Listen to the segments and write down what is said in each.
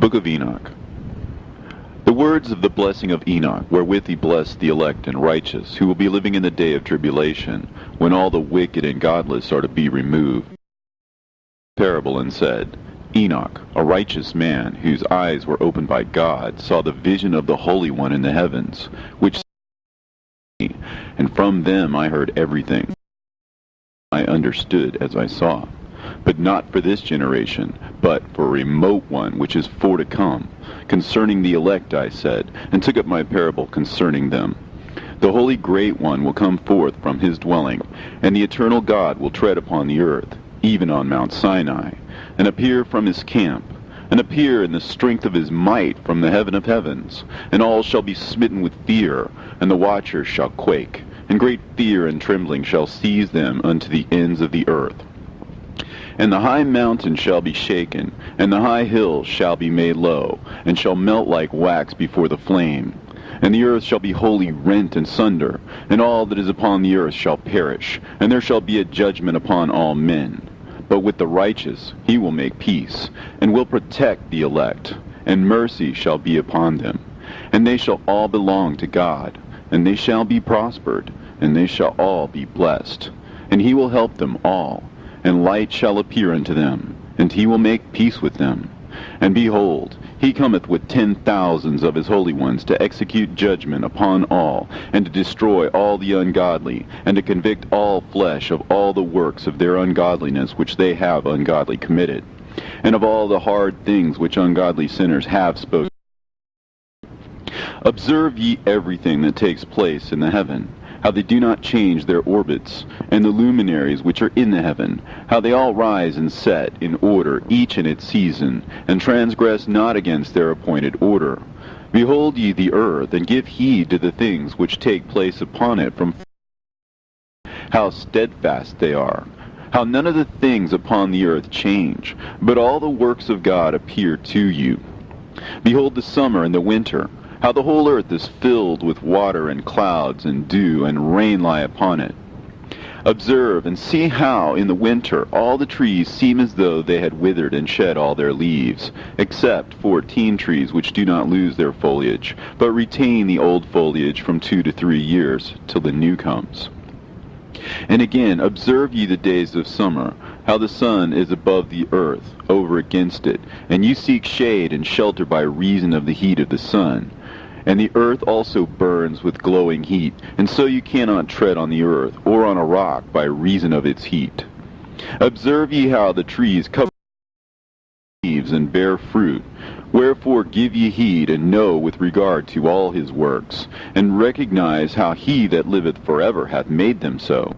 Book of Enoch. The words of the blessing of Enoch, wherewith he blessed the elect and righteous, who will be living in the day of tribulation, when all the wicked and godless are to be removed. Parable, and said, Enoch, a righteous man, whose eyes were opened by God, saw the vision of the Holy One in the heavens, which and from them I heard everything. I understood as I saw. But not for this generation, but for a remote one which is for to come. Concerning the elect I said, and took up my parable concerning them. The Holy Great One will come forth from his dwelling, and the eternal God will tread upon the earth, even on Mount Sinai, and appear from his camp, and appear in the strength of his might from the heaven of heavens. And all shall be smitten with fear, and the watchers shall quake, and great fear and trembling shall seize them unto the ends of the earth. And the high mountain shall be shaken, and the high hills shall be made low, and shall melt like wax before the flame. And the earth shall be wholly rent in sunder, and all that is upon the earth shall perish, and there shall be a judgment upon all men. But with the righteous he will make peace, and will protect the elect, and mercy shall be upon them. And they shall all belong to God, and they shall be prospered, and they shall all be blessed. And he will help them all. And light shall appear unto them, and he will make peace with them. And behold, he cometh with 10,000s of his holy ones to execute judgment upon all, and to destroy all the ungodly, and to convict all flesh of all the works of their ungodliness which they have ungodly committed, and of all the hard things which ungodly sinners have spoken. Observe ye everything that takes place in the heaven, how they do not change their orbits, and the luminaries which are in the heaven, how they all rise and set in order, each in its season, and transgress not against their appointed order. Behold ye the earth, and give heed to the things which take place upon it, from how steadfast they are, how none of the things upon the earth change, but all the works of God appear to you. Behold the summer and the winter, how the whole earth is filled with water and clouds and dew, and rain lie upon it. Observe and see how in the winter all the trees seem as though they had withered and shed all their leaves, except 14 trees which do not lose their foliage, but retain the old foliage from 2 to 3 years, till the new comes. And again, observe ye the days of summer, how the sun is above the earth, over against it, and you seek shade and shelter by reason of the heat of the sun. And the earth also burns with glowing heat, and so you cannot tread on the earth, or on a rock, by reason of its heat. Observe ye how the trees cover leaves and bear fruit. Wherefore give ye heed, and know with regard to all his works, and recognize how he that liveth forever hath made them so.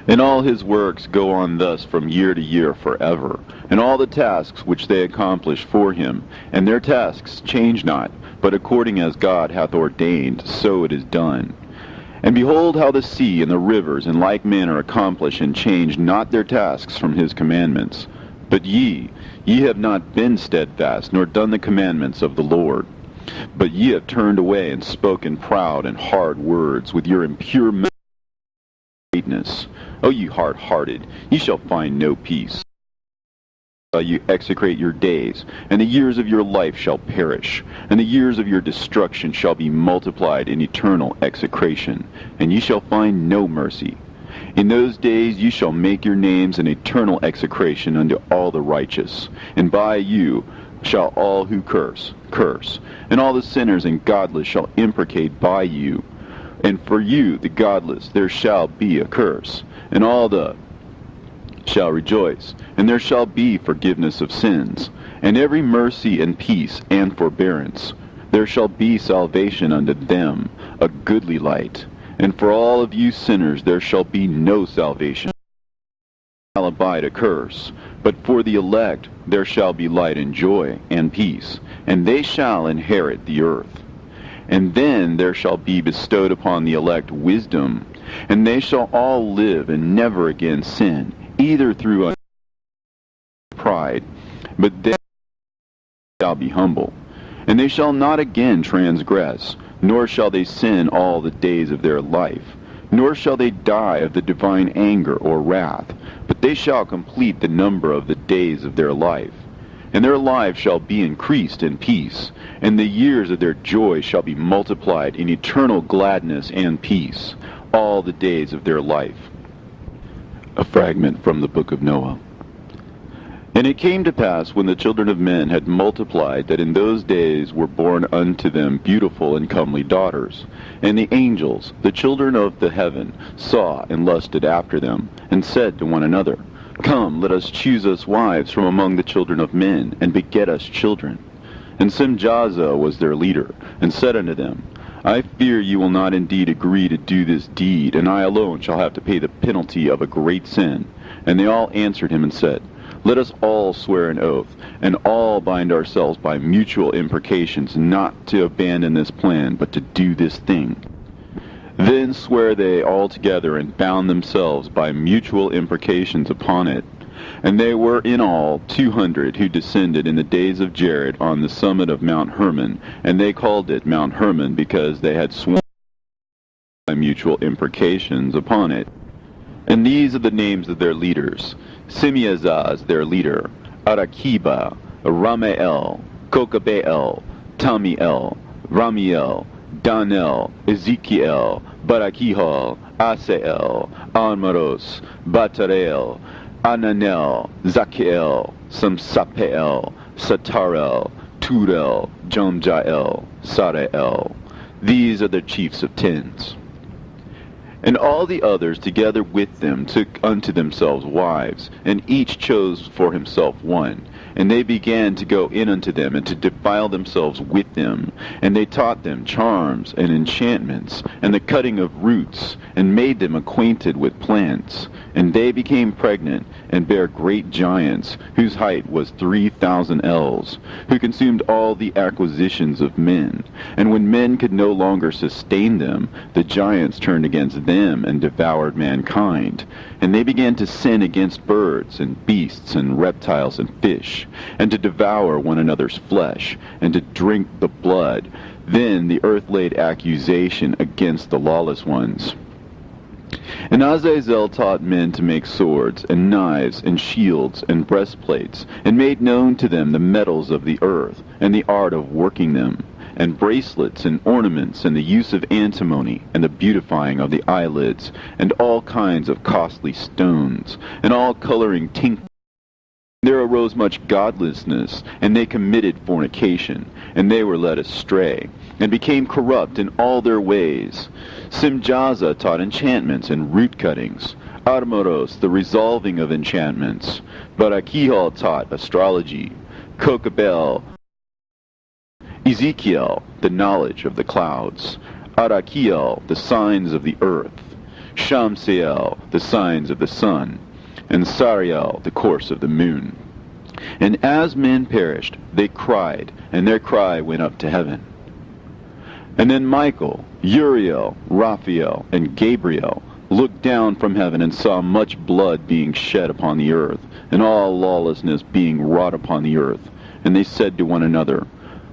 And all his works go on thus from year to year forever, and all the tasks which they accomplish for him, and their tasks change not, but according as God hath ordained, so it is done. And behold how the sea and the rivers in like manner accomplish and change not their tasks from his commandments. But ye have not been steadfast, nor done the commandments of the Lord. But ye have turned away and spoken proud and hard words with your impure mouth. O ye hard-hearted, ye shall find no peace. You execrate your days, and the years of your life shall perish, and the years of your destruction shall be multiplied in eternal execration, and ye shall find no mercy. In those days ye shall make your names an eternal execration unto all the righteous, and by you shall all who curse, and all the sinners and godless shall imprecate by you. And for you, the godless, there shall be a curse, and all the shall rejoice, and there shall be forgiveness of sins, and every mercy and peace and forbearance. There shall be salvation unto them, a goodly light. And for all of you sinners there shall be no salvation. There shall abide a curse, but for the elect there shall be light and joy and peace, and they shall inherit the earth. And then there shall be bestowed upon the elect wisdom, and they shall all live and never again sin, either through pride, but they shall be humble. And they shall not again transgress, nor shall they sin all the days of their life, nor shall they die of the divine anger or wrath, but they shall complete the number of the days of their life. and their lives shall be increased in peace, and the years of their joy shall be multiplied in eternal gladness and peace, all the days of their life. A fragment from the book of Noah. And it came to pass, when the children of men had multiplied, that in those days were born unto them beautiful and comely daughters. And the angels, the children of the heaven, saw and lusted after them, and said to one another, Come, let us choose us wives from among the children of men, and beget us children. And Simjaza was their leader, and said unto them, I fear you will not indeed agree to do this deed, and I alone shall have to pay the penalty of a great sin. And they all answered him and said, Let us all swear an oath, and all bind ourselves by mutual imprecations, not to abandon this plan, but to do this thing. Then swear they all together, and bound themselves by mutual imprecations upon it. And they were in all 200 who descended in the days of Jared on the summit of Mount Hermon, and they called it Mount Hermon, because they had sworn by mutual imprecations upon it. And these are the names of their leaders: Simeazaz their leader, Arakiba, Ramael, Kokabeel, Tamiel, Ramiel, Danel, Ezekiel, Barakihal, Asael, Almaros, Batarel, Ananel, Zakiel, Samsapeel, Satarel, Turel, Jomjael, Sarael. These are the chiefs of tens. And all the others together with them took unto themselves wives, and each chose for himself one. And they began to go in unto them, and to defile themselves with them. And they taught them charms and enchantments, and the cutting of roots, and made them acquainted with plants. And they became pregnant, and bare great giants, whose height was 3,000 ells, who consumed all the acquisitions of men. And when men could no longer sustain them, the giants turned against them, and devoured mankind. And they began to sin against birds, and beasts, and reptiles, and fish, and to devour one another's flesh, and to drink the blood. Then the earth laid accusation against the lawless ones. And Azazel taught men to make swords, and knives, and shields, and breastplates, and made known to them the metals of the earth, and the art of working them, and bracelets, and ornaments, and the use of antimony, and the beautifying of the eyelids, and all kinds of costly stones, and all coloring tinctures. There arose much godlessness, and they committed fornication, and they were led astray, and became corrupt in all their ways. Simjaza taught enchantments and root cuttings, Armoros the resolving of enchantments, Barakihal taught astrology, Kokabel, Ezekiel the knowledge of the clouds, Arakiel the signs of the earth, Shamseel the signs of the sun, and Sariel the course of the moon. And as men perished, they cried, and their cry went up to heaven. And then Michael, Uriel, Raphael, and Gabriel looked down from heaven, and saw much blood being shed upon the earth, and all lawlessness being wrought upon the earth. And they said to one another,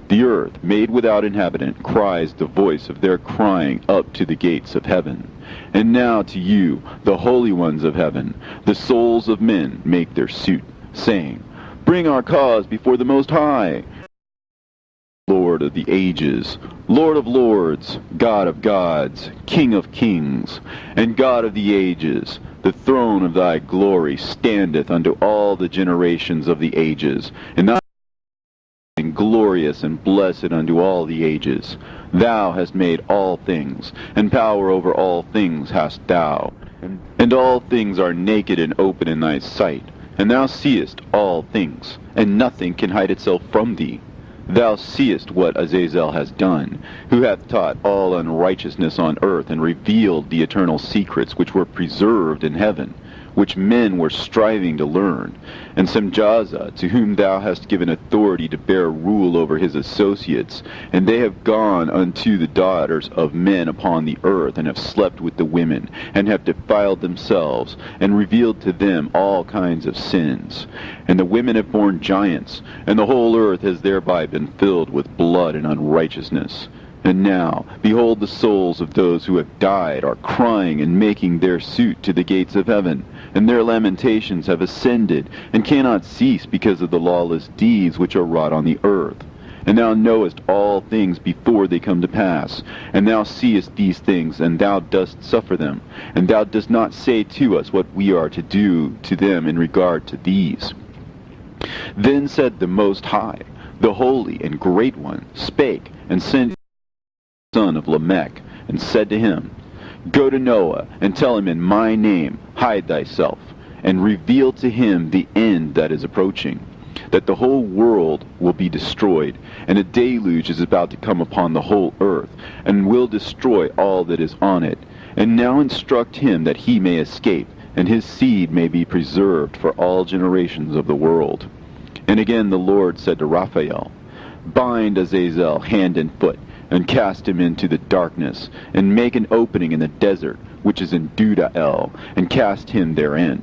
The earth, made without inhabitant, cries the voice of their crying up to the gates of heaven. And now to you, the holy ones of heaven, the souls of men make their suit, saying, Bring our cause before the Most High, Lord of the ages, Lord of lords, God of gods, King of kings, and God of the ages. The throne of thy glory standeth unto all the generations of the ages, and thou art glorious and blessed unto all the ages. Thou hast made all things, and power over all things hast thou. And all things are naked and open in thy sight, and thou seest all things, and nothing can hide itself from thee. Thou seest what Azazel has done, who hath taught all unrighteousness on earth, and revealed the eternal secrets which were preserved in heaven, which men were striving to learn. And Simjaza, to whom thou hast given authority to bear rule over his associates, and they have gone unto the daughters of men upon the earth, and have slept with the women, and have defiled themselves, and revealed to them all kinds of sins. And the women have borne giants, and the whole earth has thereby been filled with blood and unrighteousness. And now, behold, the souls of those who have died are crying and making their suit to the gates of heaven, and their lamentations have ascended, and cannot cease because of the lawless deeds which are wrought on the earth. And thou knowest all things before they come to pass, and thou seest these things, and thou dost suffer them, and thou dost not say to us what we are to do to them in regard to these. Then said the Most High, the Holy and Great One, spake, and sent the son of Lamech, and said to him, Go to Noah, and tell him in my name, hide thyself, and reveal to him the end that is approaching, that the whole world will be destroyed, and a deluge is about to come upon the whole earth, and will destroy all that is on it. And now instruct him that he may escape, and his seed may be preserved for all generations of the world. And again the Lord said to Raphael, Bind Azazel hand and foot, and cast him into the darkness, and make an opening in the desert, which is in Dudael, and cast him therein.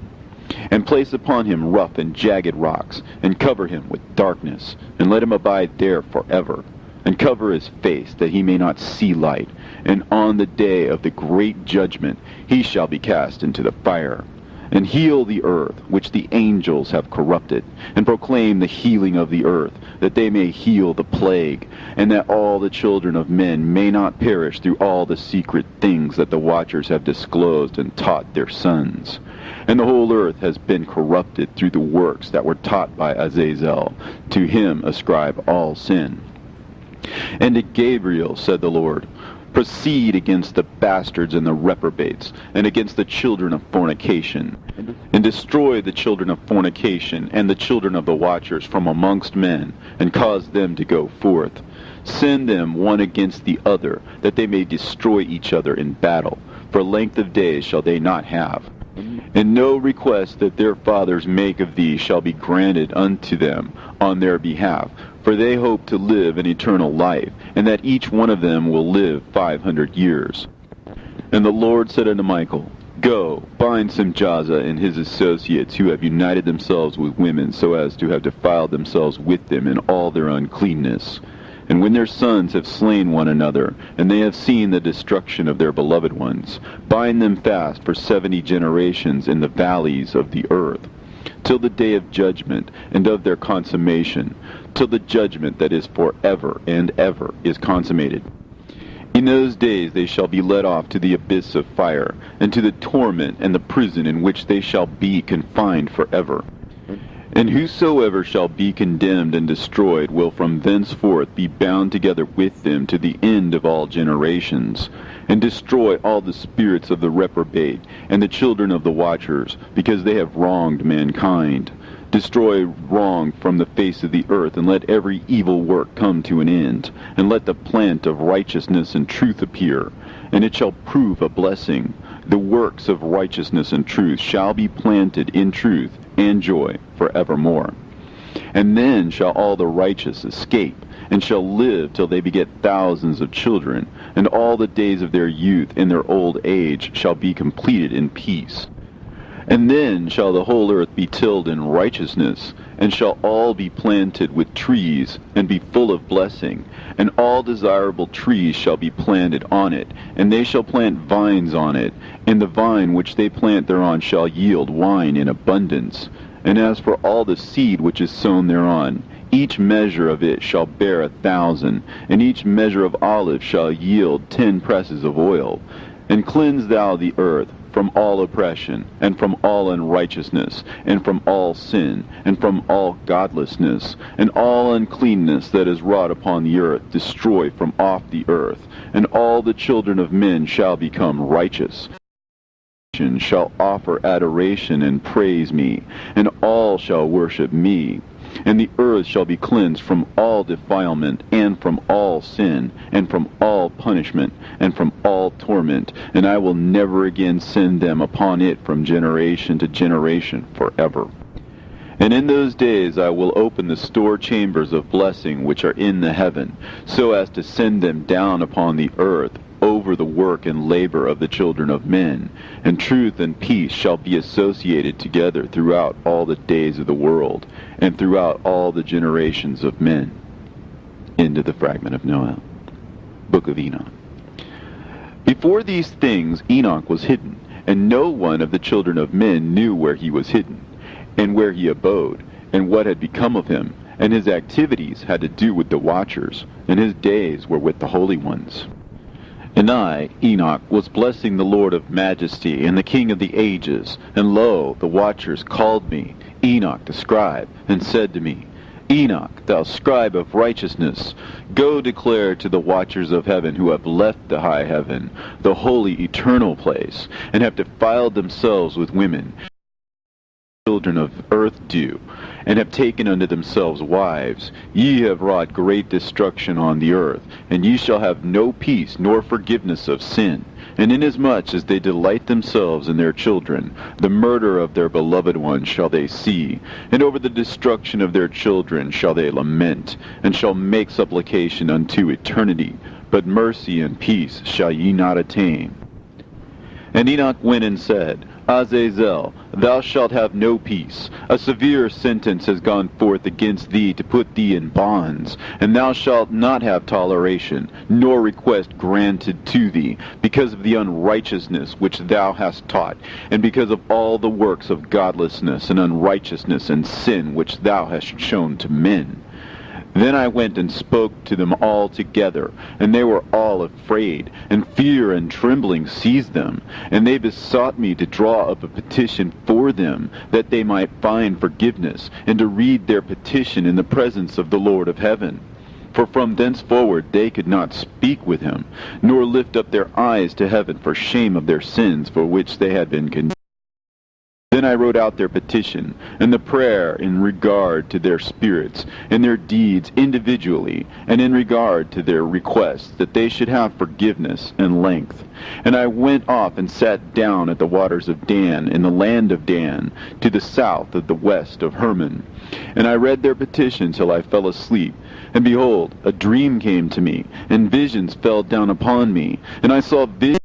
And place upon him rough and jagged rocks, and cover him with darkness, and let him abide there forever. And cover his face, that he may not see light. And on the day of the great judgment he shall be cast into the fire. And heal the earth, which the angels have corrupted, and proclaim the healing of the earth, that they may heal the plague, and that all the children of men may not perish through all the secret things that the watchers have disclosed and taught their sons. And the whole earth has been corrupted through the works that were taught by Azazel. To him ascribe all sin. And to Gabriel said the Lord, Proceed against the bastards and the reprobates, and against the children of fornication, and destroy the children of fornication and the children of the watchers from amongst men, and cause them to go forth. Send them one against the other, that they may destroy each other in battle. For length of days shall they not have. And no request that their fathers make of thee shall be granted unto them on their behalf, for they hope to live an eternal life, and that each one of them will live 500 years. And the Lord said unto Michael, Go, bind Simjaza and his associates, who have united themselves with women, so as to have defiled themselves with them in all their uncleanness. And when their sons have slain one another, and they have seen the destruction of their beloved ones, bind them fast for 70 generations in the valleys of the earth, till the day of judgment and of their consummation, till the judgment that is forever and ever is consummated. In those days they shall be led off to the abyss of fire, and to the torment and the prison in which they shall be confined forever. And whosoever shall be condemned and destroyed will from thenceforth be bound together with them to the end of all generations, and destroy all the spirits of the reprobate and the children of the watchers, because they have wronged mankind. Destroy wrong from the face of the earth, and let every evil work come to an end, and let the plant of righteousness and truth appear, and it shall prove a blessing. The works of righteousness and truth shall be planted in truth and joy forevermore. And then shall all the righteous escape, and shall live till they beget thousands of children, and all the days of their youth and their old age shall be completed in peace. And then shall the whole earth be tilled in righteousness, and shall all be planted with trees, and be full of blessing, and all desirable trees shall be planted on it, and they shall plant vines on it, and the vine which they plant thereon shall yield wine in abundance. And as for all the seed which is sown thereon, each measure of it shall bear 1,000, and each measure of olive shall yield 10 presses of oil. And cleanse thou the earth from all oppression, and from all unrighteousness, and from all sin, and from all godlessness, and all uncleanness that is wrought upon the earth destroy from off the earth, and all the children of men shall become righteous. Shall offer adoration and praise me, and all shall worship me. And the earth shall be cleansed from all defilement, and from all sin, and from all punishment, and from all torment, and I will never again send them upon it from generation to generation forever. And in those days I will open the store chambers of blessing which are in the heaven, so as to send them down upon the earth over the work and labor of the children of men, and truth and peace shall be associated together throughout all the days of the world, and throughout all the generations of men. Into the fragment of Noah. Book of Enoch. Before these things Enoch was hidden, and no one of the children of men knew where he was hidden, and where he abode, and what had become of him, and his activities had to do with the watchers, and his days were with the holy ones. And I, Enoch, was blessing the Lord of majesty, and the King of the ages, and lo, the watchers called me, Enoch the scribe, and said to me, Enoch, thou scribe of righteousness, go declare to the watchers of heaven who have left the high heaven, the holy eternal place, and have defiled themselves with women, children of earth do, and have taken unto themselves wives. Ye have wrought great destruction on the earth, and ye shall have no peace nor forgiveness of sin. And inasmuch as they delight themselves in their children, the murder of their beloved ones shall they see, and over the destruction of their children shall they lament, and shall make supplication unto eternity. But mercy and peace shall ye not attain. And Enoch went and said, Azazel, thou shalt have no peace. A severe sentence has gone forth against thee to put thee in bonds, and thou shalt not have toleration, nor request granted to thee, because of the unrighteousness which thou hast taught, and because of all the works of godlessness and unrighteousness and sin which thou hast shown to men. Then I went and spoke to them all together, and they were all afraid, and fear and trembling seized them. And they besought me to draw up a petition for them, that they might find forgiveness, and to read their petition in the presence of the Lord of heaven. For from thenceforward they could not speak with him, nor lift up their eyes to heaven for shame of their sins for which they had been condemned. Then I wrote out their petition, and the prayer in regard to their spirits, and their deeds individually, and in regard to their requests, that they should have forgiveness and length. And I went off and sat down at the waters of Dan, in the land of Dan, to the south of the west of Hermon. And I read their petition till I fell asleep. And behold, a dream came to me, and visions fell down upon me, and I saw visions.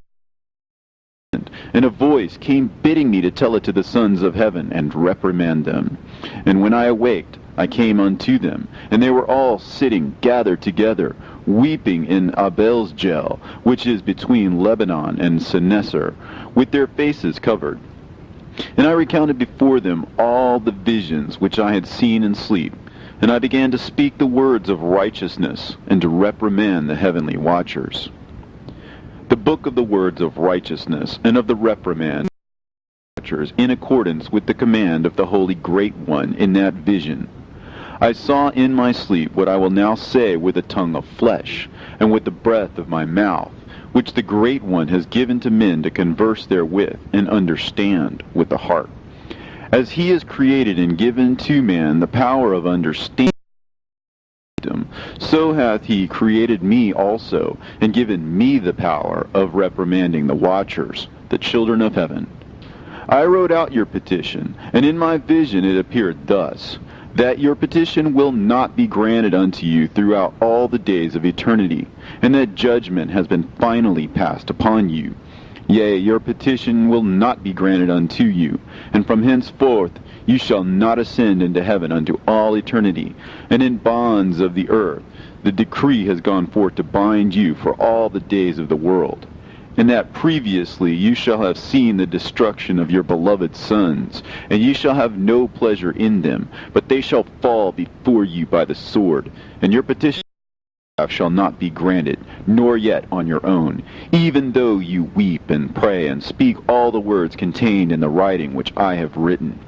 And a voice came bidding me to tell it to the sons of heaven, and reprimand them. And when I awaked, I came unto them, and they were all sitting gathered together, weeping in Abel's-Gel, which is between Lebanon and Seneser, with their faces covered. And I recounted before them all the visions which I had seen in sleep, and I began to speak the words of righteousness, and to reprimand the heavenly watchers. The book of the words of righteousness, and of the reprimand in accordance with the command of the Holy Great One in that vision. I saw in my sleep what I will now say with a tongue of flesh, and with the breath of my mouth, which the Great One has given to men to converse therewith, and understand with the heart. As he has created and given to man the power of understanding, so hath he created me also, and given me the power of reprimanding the watchers, the children of heaven. I wrote out your petition, and in my vision it appeared thus, that your petition will not be granted unto you throughout all the days of eternity, and that judgment has been finally passed upon you. Yea, your petition will not be granted unto you, and from henceforth you shall not ascend into heaven unto all eternity, and in bonds of the earth the decree has gone forth to bind you for all the days of the world. And that previously you shall have seen the destruction of your beloved sons, and ye shall have no pleasure in them, but they shall fall before you by the sword, and your petition shall not be granted, nor yet on your own, even though you weep and pray and speak all the words contained in the writing which I have written.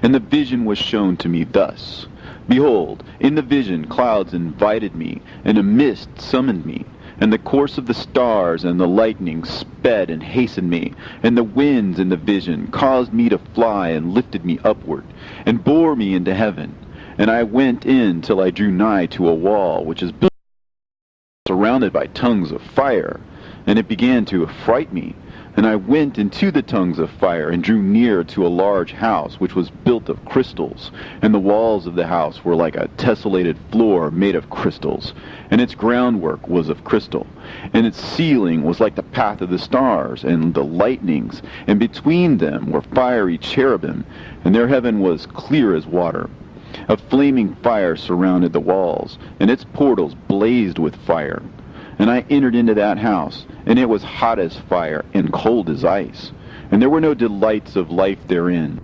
And the vision was shown to me thus. Behold, in the vision clouds invited me, and a mist summoned me, and the course of the stars and the lightning sped and hastened me, and the winds in the vision caused me to fly and lifted me upward, and bore me into heaven. And I went in till I drew nigh to a wall which is built surrounded by tongues of fire, and it began to affright me. And I went into the tongues of fire, and drew near to a large house which was built of crystals, and the walls of the house were like a tessellated floor made of crystals, and its groundwork was of crystal, and its ceiling was like the path of the stars and the lightnings, and between them were fiery cherubim, and their heaven was clear as water. A flaming fire surrounded the walls, and its portals blazed with fire. And I entered into that house, and it was hot as fire and cold as ice, and there were no delights of life therein.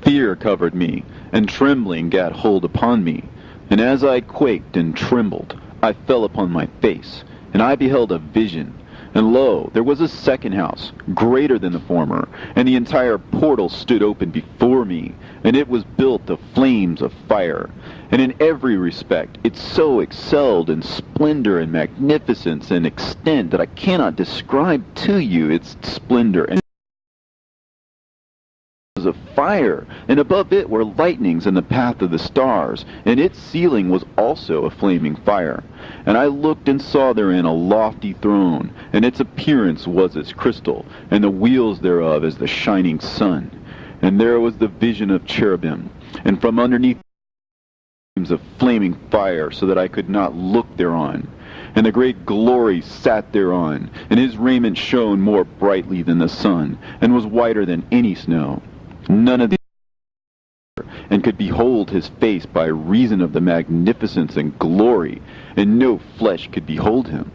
Fear covered me, and trembling gat hold upon me. And as I quaked and trembled, I fell upon my face, and I beheld a vision. And lo, there was a second house, greater than the former, and the entire portal stood open before me, and it was built of flames of fire. And in every respect it so excelled in splendor and magnificence and extent that I cannot describe to you its splendor. And of fire, and above it were lightnings in the path of the stars, and its ceiling was also a flaming fire. And I looked and saw therein a lofty throne, and its appearance was as crystal, and the wheels thereof as the shining sun. And there was the vision of cherubim, and from underneath flames of flaming fire, so that I could not look thereon. And the great glory sat thereon, and his raiment shone more brightly than the sun, and was whiter than any snow. None of these and could behold his face by reason of the magnificence and glory, and no flesh could behold him.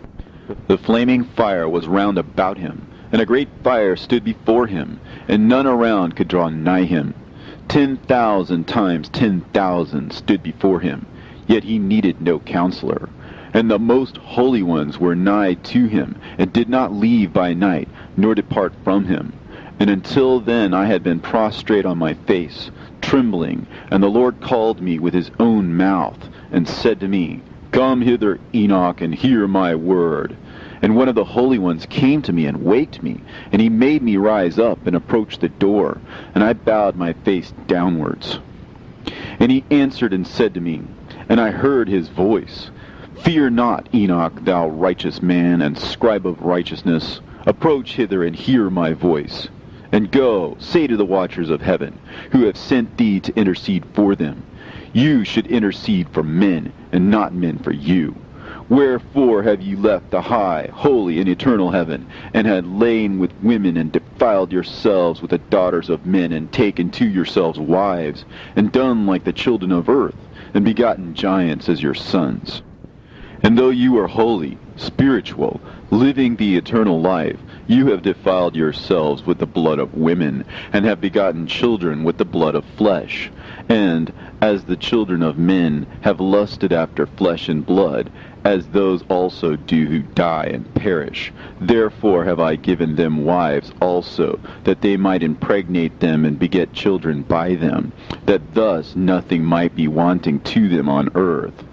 The flaming fire was round about him, and a great fire stood before him, and none around could draw nigh him. 10,000 times 10,000 stood before him, yet he needed no counselor. And the most holy ones were nigh to him, and did not leave by night, nor depart from him. And until then I had been prostrate on my face, trembling, and the Lord called me with his own mouth, and said to me, Come hither, Enoch, and hear my word. And one of the holy ones came to me and waked me, and he made me rise up and approach the door, and I bowed my face downwards. And he answered and said to me, and I heard his voice, Fear not, Enoch, thou righteous man, and scribe of righteousness. Approach hither and hear my voice. And go, say to the watchers of heaven, who have sent thee to intercede for them, You should intercede for men, and not men for you. Wherefore have ye left the high, holy, and eternal heaven, and had lain with women, and defiled yourselves with the daughters of men, and taken to yourselves wives, and done like the children of earth, and begotten giants as your sons? And though you are holy, spiritual, living the eternal life, you have defiled yourselves with the blood of women, and have begotten children with the blood of flesh. And, as the children of men have lusted after flesh and blood, as those also do who die and perish, therefore have I given them wives also, that they might impregnate them and beget children by them, that thus nothing might be wanting to them on earth.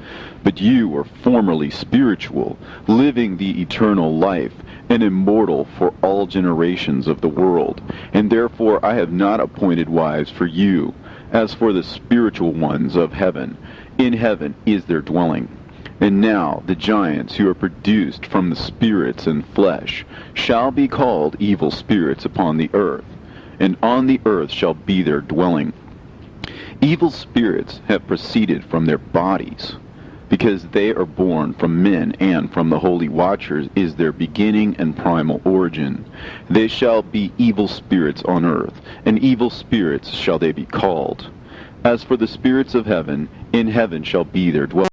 But you were formerly spiritual, living the eternal life, and immortal for all generations of the world. And therefore I have not appointed wives for you, as for the spiritual ones of heaven. In heaven is their dwelling. And now the giants who are produced from the spirits and flesh shall be called evil spirits upon the earth, and on the earth shall be their dwelling. Evil spirits have proceeded from their bodies, because they are born from men, and from the holy watchers is their beginning and primal origin. They shall be evil spirits on earth, and evil spirits shall they be called. As for the spirits of heaven, in heaven shall be their dwelling.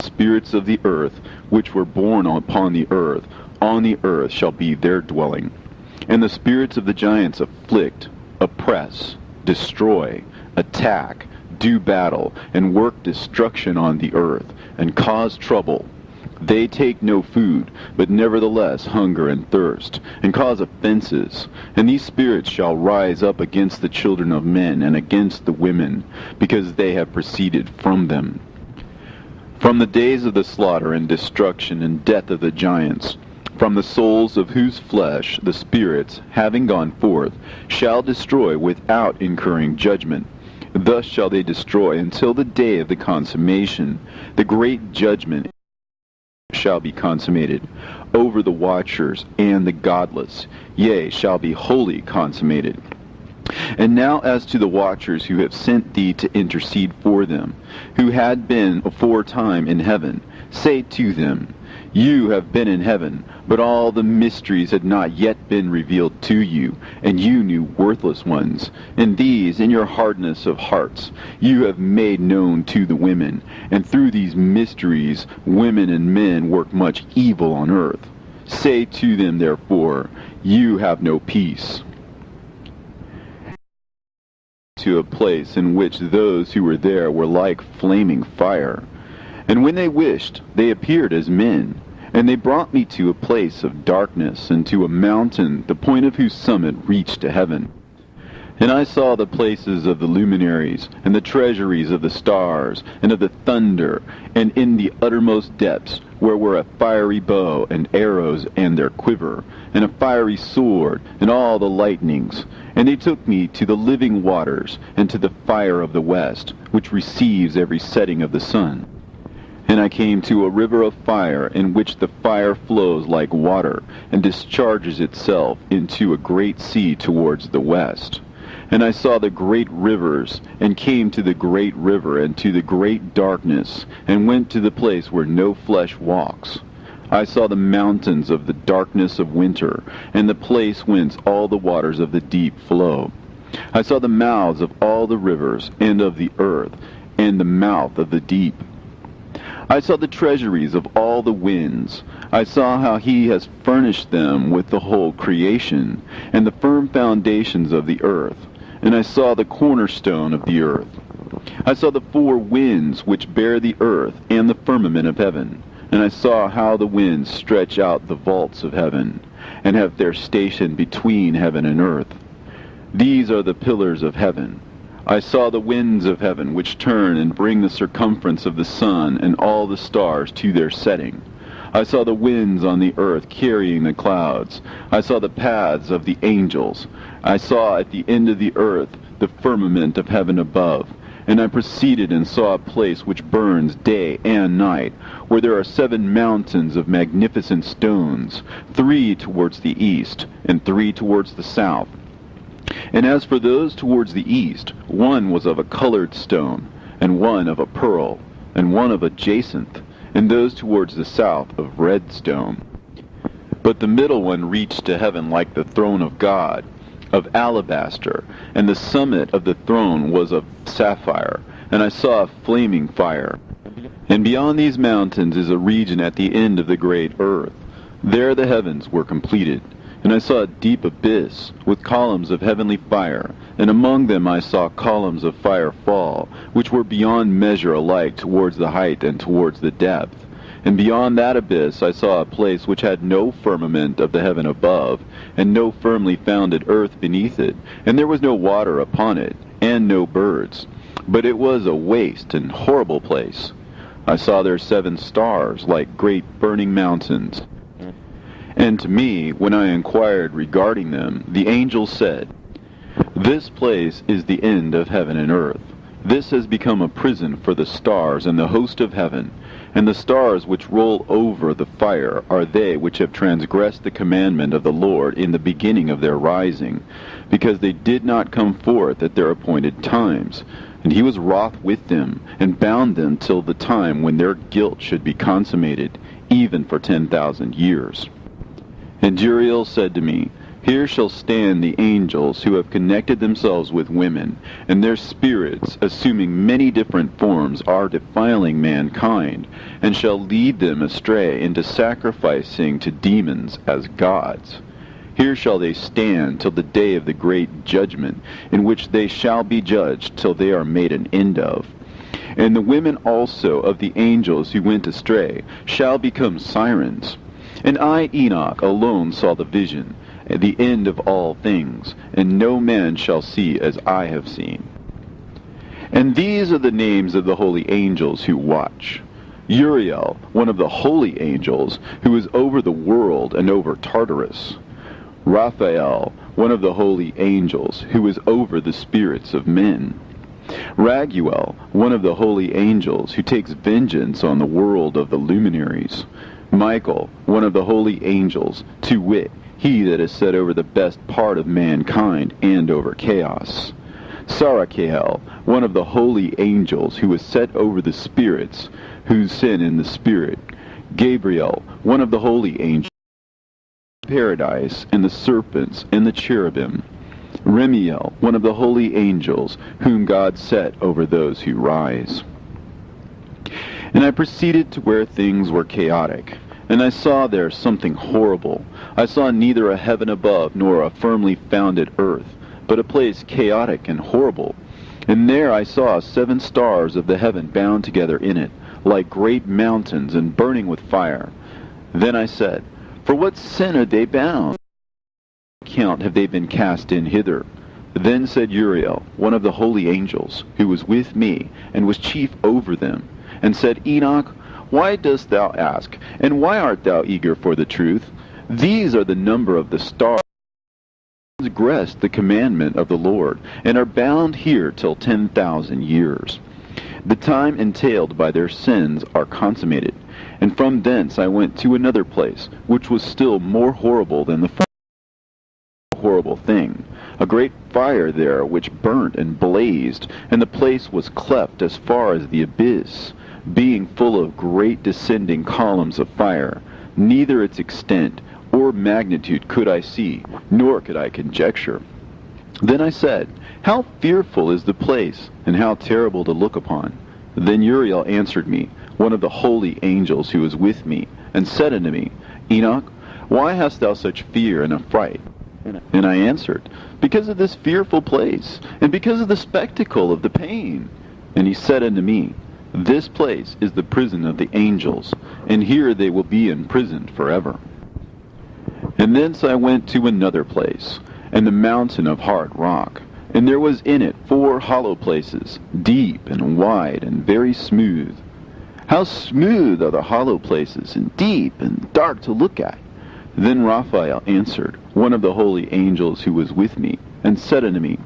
Spirits of the earth, which were born upon the earth, on the earth shall be their dwelling. And the spirits of the giants afflict, oppress, destroy, attack, do battle, and work destruction on the earth, and cause trouble. They take no food, but nevertheless hunger and thirst, and cause offenses. And these spirits shall rise up against the children of men, and against the women, because they have proceeded from them. From the days of the slaughter and destruction and death of the giants, from the souls of whose flesh the spirits, having gone forth, shall destroy without incurring judgment. Thus shall they destroy until the day of the consummation. The great judgment shall be consummated over the watchers and the godless, yea, shall be wholly consummated. And now as to the watchers who have sent thee to intercede for them, who had been aforetime in heaven, say to them, You have been in heaven, but all the mysteries had not yet been revealed to you, and you knew worthless ones. And these, in your hardness of hearts, you have made known to the women. And through these mysteries, women and men work much evil on earth. Say to them, therefore, you have no peace. To a place in which those who were there were like flaming fire. And when they wished, they appeared as men. And they brought me to a place of darkness, and to a mountain, the point of whose summit reached to heaven. And I saw the places of the luminaries, and the treasuries of the stars, and of the thunder, and in the uttermost depths, where were a fiery bow, and arrows, and their quiver, and a fiery sword, and all the lightnings. And they took me to the living waters, and to the fire of the west, which receives every setting of the sun. And I came to a river of fire, in which the fire flows like water, and discharges itself into a great sea towards the west. And I saw the great rivers, and came to the great river, and to the great darkness, and went to the place where no flesh walks. I saw the mountains of the darkness of winter, and the place whence all the waters of the deep flow. I saw the mouths of all the rivers, and of the earth, and the mouth of the deep. I saw the treasuries of all the winds. I saw how he has furnished them with the whole creation, and the firm foundations of the earth. And I saw the cornerstone of the earth. I saw the four winds which bear the earth, and the firmament of heaven. And I saw how the winds stretch out the vaults of heaven, and have their station between heaven and earth. These are the pillars of heaven. I saw the winds of heaven, which turn and bring the circumference of the sun and all the stars to their setting. I saw the winds on the earth carrying the clouds. I saw the paths of the angels. I saw at the end of the earth the firmament of heaven above. And I proceeded and saw a place which burns day and night, where there are 7 mountains of magnificent stones, 3 towards the east, and 3 towards the south. And as for those towards the east, one was of a colored stone, and one of a pearl, and one of a jacinth, and those towards the south of red stone. But the middle one reached to heaven like the throne of God, of alabaster, and the summit of the throne was of sapphire, and I saw a flaming fire. And beyond these mountains is a region at the end of the great earth. There the heavens were completed. And I saw a deep abyss, with columns of heavenly fire, and among them I saw columns of fire fall, which were beyond measure alike towards the height and towards the depth. And beyond that abyss I saw a place which had no firmament of the heaven above, and no firmly founded earth beneath it, and there was no water upon it, and no birds. But it was a waste and horrible place. I saw there 7 stars, like great burning mountains. And to me, when I inquired regarding them, the angel said, "This place is the end of heaven and earth. This has become a prison for the stars and the host of heaven. And the stars which roll over the fire are they which have transgressed the commandment of the Lord in the beginning of their rising, because they did not come forth at their appointed times. And he was wroth with them, and bound them till the time when their guilt should be consummated, even for 10,000 years. And Uriel said to me, Here shall stand the angels who have connected themselves with women, and their spirits, assuming many different forms, are defiling mankind, and shall lead them astray into sacrificing to demons as gods. Here shall they stand till the day of the great judgment, in which they shall be judged till they are made an end of. And the women also of the angels who went astray shall become sirens. And I, Enoch, alone saw the vision, the end of all things, and no man shall see as I have seen. And these are the names of the holy angels who watch. Uriel, one of the holy angels, who is over the world and over Tartarus. Raphael, one of the holy angels, who is over the spirits of men. Raguel, one of the holy angels, who takes vengeance on the world of the luminaries. Michael, one of the holy angels, to wit, he that is set over the best part of mankind and over chaos. Sarachael, one of the holy angels, who is set over the spirits, who sin in the spirit. Gabriel, one of the holy angels, paradise, and the serpents, and the cherubim. Remiel, one of the holy angels, whom God set over those who rise. And I proceeded to where things were chaotic, and I saw there something horrible. I saw neither a heaven above nor a firmly founded earth, but a place chaotic and horrible. And there I saw 7 stars of the heaven bound together in it, like great mountains and burning with fire. Then I said, For what sin are they bound? Account have they been cast in hither? Then said Uriel, one of the holy angels, who was with me, and was chief over them, and said, Enoch, why dost thou ask, and why art thou eager for the truth? These are the number of the stars, transgressed the commandment of the Lord, and are bound here till 10,000 years. The time entailed by their sins are consummated, and from thence I went to another place, which was still more horrible than the first horrible thing. A great fire there which burnt and blazed, and the place was cleft as far as the abyss, being full of great descending columns of fire. Neither its extent or magnitude could I see, nor could I conjecture. Then I said, How fearful is the place, and how terrible to look upon! Then Uriel answered me, one of the holy angels who was with me, and said unto me, Enoch, why hast thou such fear and affright? And I answered, Because of this fearful place, and because of the spectacle of the pain. And he said unto me, This place is the prison of the angels, and here they will be imprisoned forever. And thence I went to another place, and the mountain of hard rock, and there was in it 4 hollow places, deep and wide and very smooth. How smooth are the hollow places, and deep and dark to look at! Then Raphael answered, one of the holy angels who was with me, and said unto me,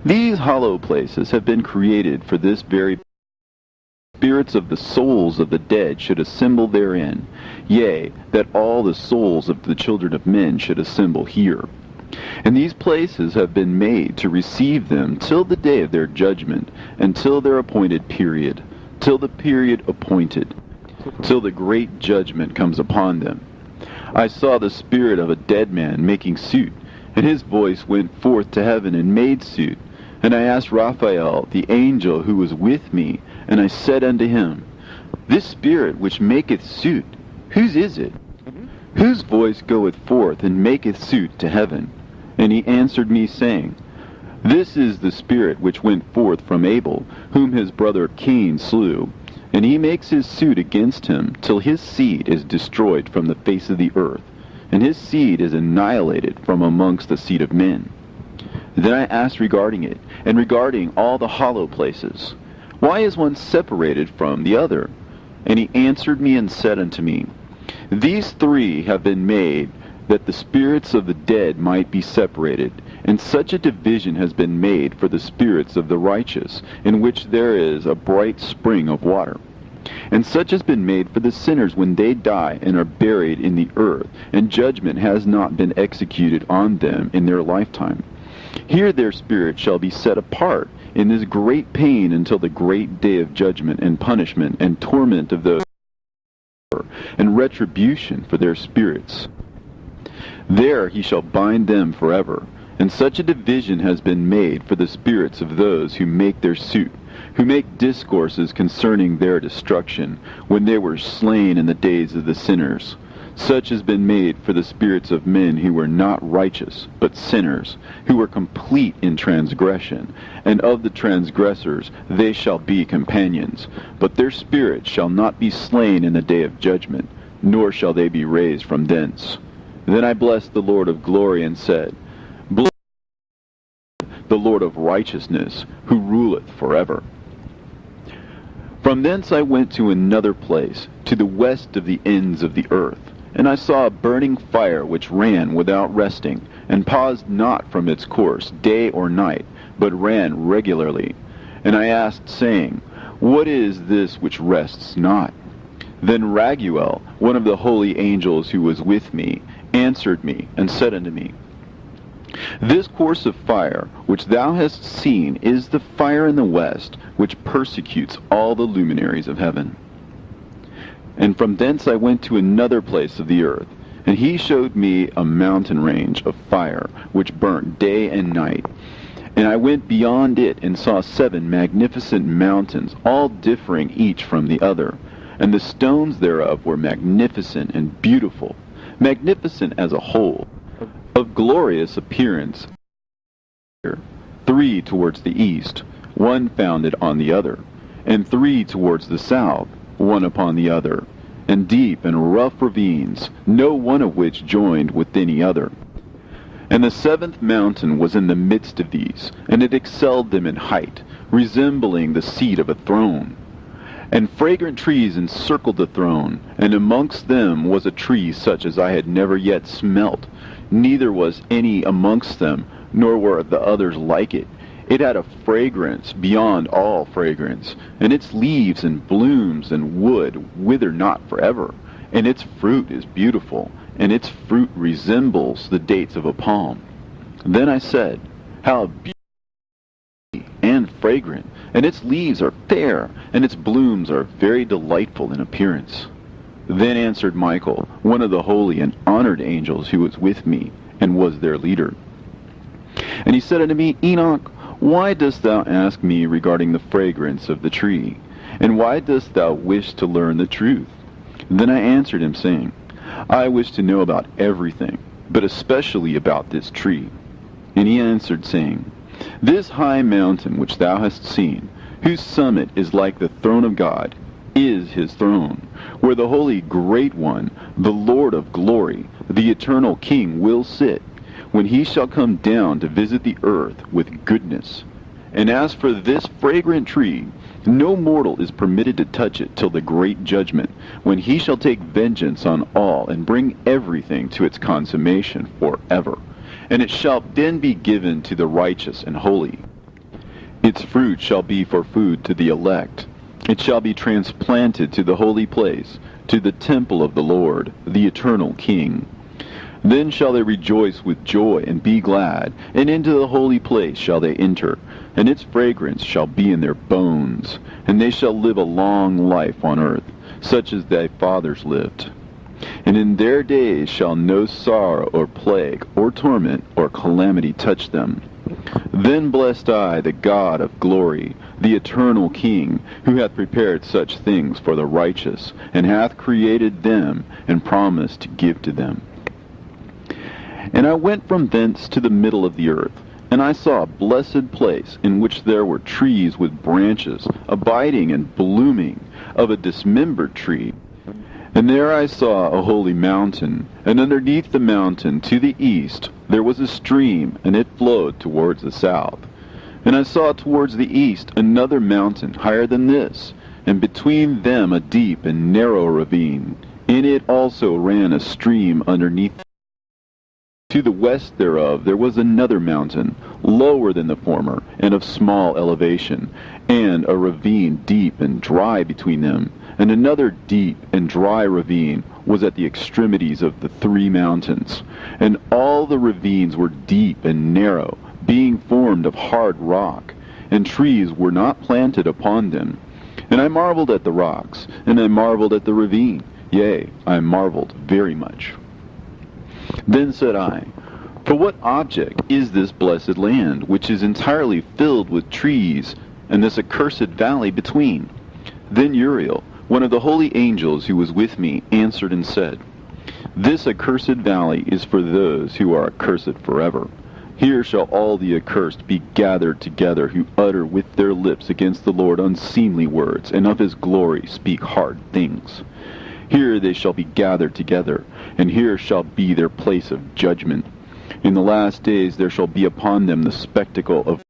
These hollow places have been created for this very spirits of the souls of the dead should assemble therein, yea, that all the souls of the children of men should assemble here. And these places have been made to receive them till the day of their judgment, and till their appointed period, till the period appointed, till the great judgment comes upon them. I saw the spirit of a dead man making suit, and his voice went forth to heaven and made suit. And I asked Raphael, the angel who was with me, and I said unto him, This spirit which maketh suit, whose is it? Whose voice goeth forth and maketh suit to heaven? And he answered me, saying, This is the spirit which went forth from Abel, whom his brother Cain slew. And he makes his suit against him, till his seed is destroyed from the face of the earth, and his seed is annihilated from amongst the seed of men. Then I asked regarding it, and regarding all the hollow places, Why is one separated from the other? And he answered me and said unto me, These 3 have been made, that the spirits of the dead might be separated, and such a division has been made for the spirits of the righteous, in which there is a bright spring of water. And such has been made for the sinners when they die and are buried in the earth, and judgment has not been executed on them in their lifetime. Here their spirit shall be set apart in this great pain until the great day of judgment and punishment and torment of those, and retribution for their spirits. There he shall bind them forever. And such a division has been made for the spirits of those who make their suit, who make discourses concerning their destruction, when they were slain in the days of the sinners. Such has been made for the spirits of men who were not righteous, but sinners, who were complete in transgression. And of the transgressors they shall be companions. But their spirits shall not be slain in the day of judgment, nor shall they be raised from thence. Then I blessed the Lord of glory, and said, Blessed the Lord of righteousness, who ruleth forever. From thence I went to another place, to the west of the ends of the earth. And I saw a burning fire which ran without resting, and paused not from its course day or night, but ran regularly. And I asked, saying, What is this which rests not? Then Raguel, one of the holy angels who was with me, answered me, and said unto me, This course of fire which thou hast seen is the fire in the west, which persecutes all the luminaries of heaven. And from thence I went to another place of the earth, and he showed me a mountain range of fire, which burnt day and night. And I went beyond it, and saw 7 magnificent mountains, all differing each from the other. And the stones thereof were magnificent and beautiful, magnificent as a whole, of glorious appearance. 3 towards the east, one founded on the other, and 3 towards the south, one upon the other, and deep and rough ravines, no one of which joined with any other. And the 7th mountain was in the midst of these, and it excelled them in height, resembling the seat of a throne. And fragrant trees encircled the throne, and amongst them was a tree such as I had never yet smelt, neither was any amongst them, nor were the others like it. It had a fragrance beyond all fragrance, and its leaves and blooms and wood wither not forever, and its fruit is beautiful, and its fruit resembles the dates of a palm. Then I said, how beautiful and fragrant, and its leaves are fair, and its blooms are very delightful in appearance. Then answered Michael, one of the holy and honored angels who was with me, and was their leader. And he said unto me, Enoch, why dost thou ask me regarding the fragrance of the tree? And why dost thou wish to learn the truth? Then I answered him, saying, I wish to know about everything, but especially about this tree. And he answered, saying, This high mountain which thou hast seen, whose summit is like the throne of God, is his throne, where the holy great one, the Lord of glory, the eternal King, will sit, when he shall come down to visit the earth with goodness. And as for this fragrant tree, no mortal is permitted to touch it till the great judgment, when he shall take vengeance on all, and bring everything to its consummation forever. And it shall then be given to the righteous and holy. Its fruit shall be for food to the elect. It shall be transplanted to the holy place, to the temple of the Lord, the eternal King. Then shall they rejoice with joy and be glad, and into the holy place shall they enter, and its fragrance shall be in their bones, and they shall live a long life on earth, such as thy fathers lived. And in their days shall no sorrow or plague or torment or calamity touch them. Then blessed I the God of glory, the eternal King, who hath prepared such things for the righteous, and hath created them, and promised to give to them. And I went from thence to the middle of the earth, and I saw a blessed place, in which there were trees with branches, abiding and blooming, of a dismembered tree. And there I saw a holy mountain, and underneath the mountain to the east there was a stream, and it flowed towards the south. And I saw towards the east another mountain higher than this, and between them a deep and narrow ravine. In it also ran a stream underneath. To the west thereof there was another mountain, lower than the former, and of small elevation, and a ravine deep and dry between them. And another deep and dry ravine was at the extremities of the 3 mountains. And all the ravines were deep and narrow, being formed of hard rock, and trees were not planted upon them. And I marveled at the rocks, and I marveled at the ravine. Yea, I marveled very much. Then said I, For what object is this blessed land, which is entirely filled with trees, and this accursed valley between? Then Uriel, one of the holy angels who was with me, answered and said, This accursed valley is for those who are accursed forever. Here shall all the accursed be gathered together, who utter with their lips against the Lord unseemly words, and of his glory speak hard things. Here they shall be gathered together, and here shall be their place of judgment. In the last days there shall be upon them the spectacle of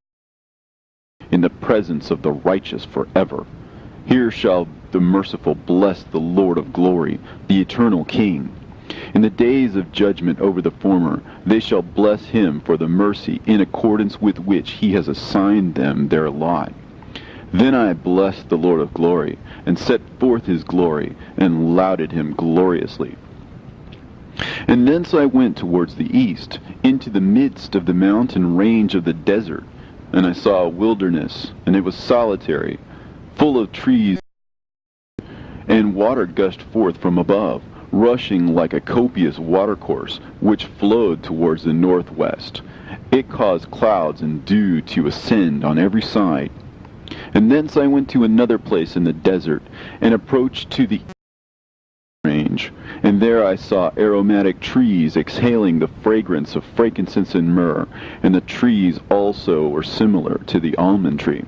in the presence of the righteous forever. Here shall the merciful bless the Lord of glory, the eternal King. In the days of judgment over the former, they shall bless him for the mercy in accordance with which he has assigned them their lot. Then I blessed the Lord of glory, and set forth his glory, and lauded him gloriously. And thence I went towards the east, into the midst of the mountain range of the desert, and I saw a wilderness, and it was solitary, full of trees, and water gushed forth from above, rushing like a copious watercourse, which flowed towards the northwest. It caused clouds and dew to ascend on every side. And thence I went to another place in the desert, and approached to the range, and there I saw aromatic trees exhaling the fragrance of frankincense and myrrh, and the trees also were similar to the almond tree.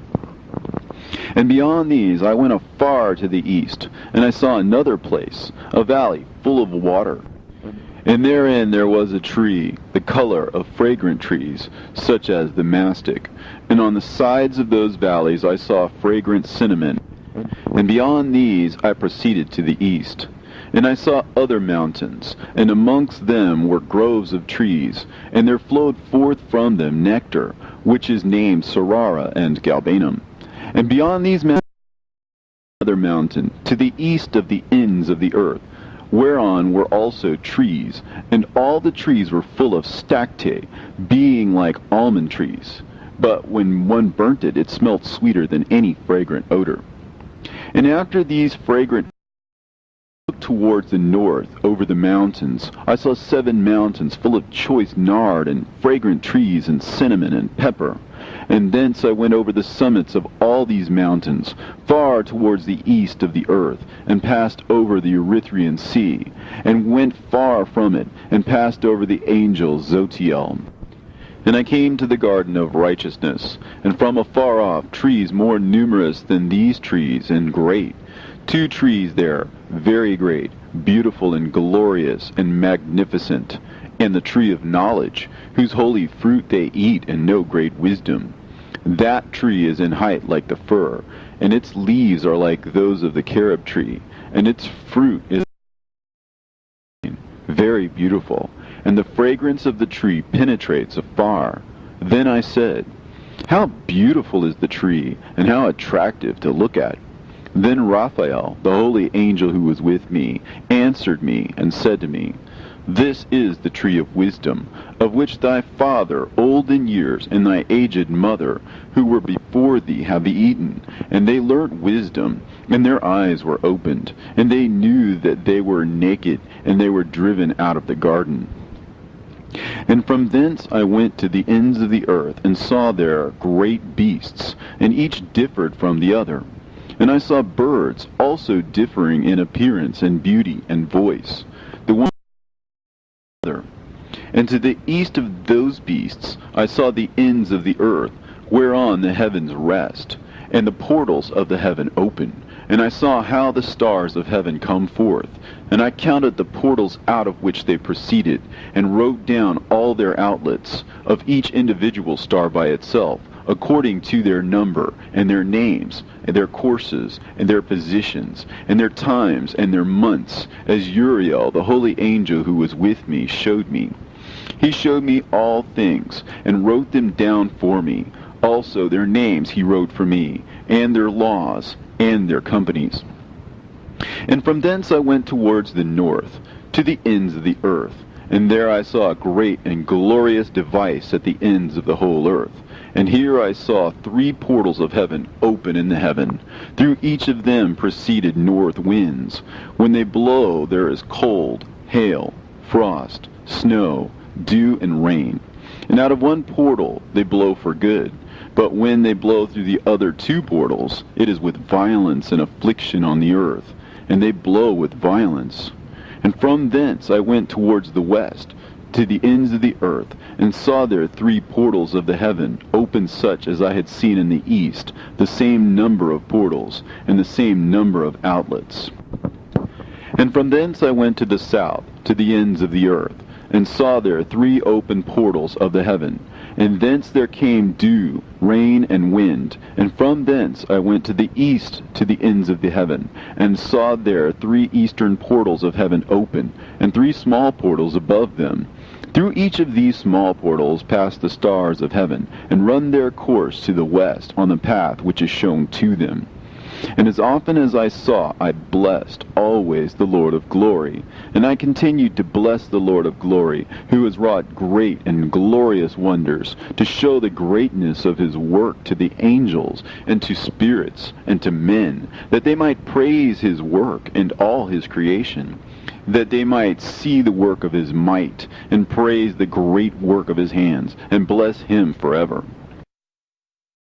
And beyond these I went afar to the east, and I saw another place, a valley full of water. And therein there was a tree, the color of fragrant trees, such as the mastic. And on the sides of those valleys I saw fragrant cinnamon. And beyond these I proceeded to the east. And I saw other mountains, and amongst them were groves of trees, and there flowed forth from them nectar, which is named Sarara and Galbanum. And beyond these mountains another mountain, to the east of the ends of the earth, whereon were also trees, and all the trees were full of stacte, being like almond trees. But when one burnt it, it smelt sweeter than any fragrant odor. And after these fragrant looked towards the north, over the mountains, I saw 7 mountains full of choice nard, and fragrant trees, and cinnamon, and pepper. And thence I went over the summits of all these mountains, far towards the east of the earth, and passed over the Erythraean Sea, and went far from it, and passed over the angel Zotiel. And I came to the garden of righteousness, and from afar off trees more numerous than these trees, and great. 2 trees there, very great, beautiful and glorious and magnificent, and the tree of knowledge, whose holy fruit they eat and know great wisdom. That tree is in height like the fir, and its leaves are like those of the carob tree, and its fruit is very beautiful, and the fragrance of the tree penetrates afar. Then I said, how beautiful is the tree, and how attractive to look at. Then Raphael, the holy angel who was with me, answered me and said to me, this is the tree of wisdom, of which thy father, old in years, and thy aged mother, who were before thee, have eaten. And they learnt wisdom, and their eyes were opened, and they knew that they were naked, and they were driven out of the garden. And from thence I went to the ends of the earth, and saw there great beasts, and each differed from the other. And I saw birds also differing in appearance and beauty and voice. The one and to the east of those beasts I saw the ends of the earth, whereon the heavens rest, and the portals of the heaven open. And I saw how the stars of heaven come forth, and I counted the portals out of which they proceeded, and wrote down all their outlets, of each individual star by itself, according to their number, and their names, and their courses, and their positions, and their times, and their months, as Uriel, the holy angel who was with me, showed me. He showed me all things, and wrote them down for me. Also their names he wrote for me, and their laws, and their companies. And from thence I went towards the north, to the ends of the earth, and there I saw a great and glorious device at the ends of the whole earth. And here I saw 3 portals of heaven open in the heaven. Through each of them proceeded north winds. When they blow, there is cold, hail, frost, snow, dew, and rain. And out of one portal they blow for good. But when they blow through the other 2 portals, it is with violence and affliction on the earth, and they blow with violence. And from thence I went towards the west, to the ends of the earth, and saw there 3 portals of the heaven, open such as I had seen in the east, the same number of portals, and the same number of outlets. And from thence I went to the south, to the ends of the earth, and saw there 3 open portals of the heaven, and thence there came dew, rain, and wind. And from thence I went to the east, to the ends of the heaven, and saw there 3 eastern portals of heaven open, and 3 small portals above them. Through each of these small portals pass the stars of heaven, and run their course to the west on the path which is shown to them. And as often as I saw, I blessed always the Lord of glory. And I continued to bless the Lord of glory, who has wrought great and glorious wonders, to show the greatness of his work to the angels, and to spirits, and to men, that they might praise his work and all his creation, that they might see the work of his might, and praise the great work of his hands, and bless him forever.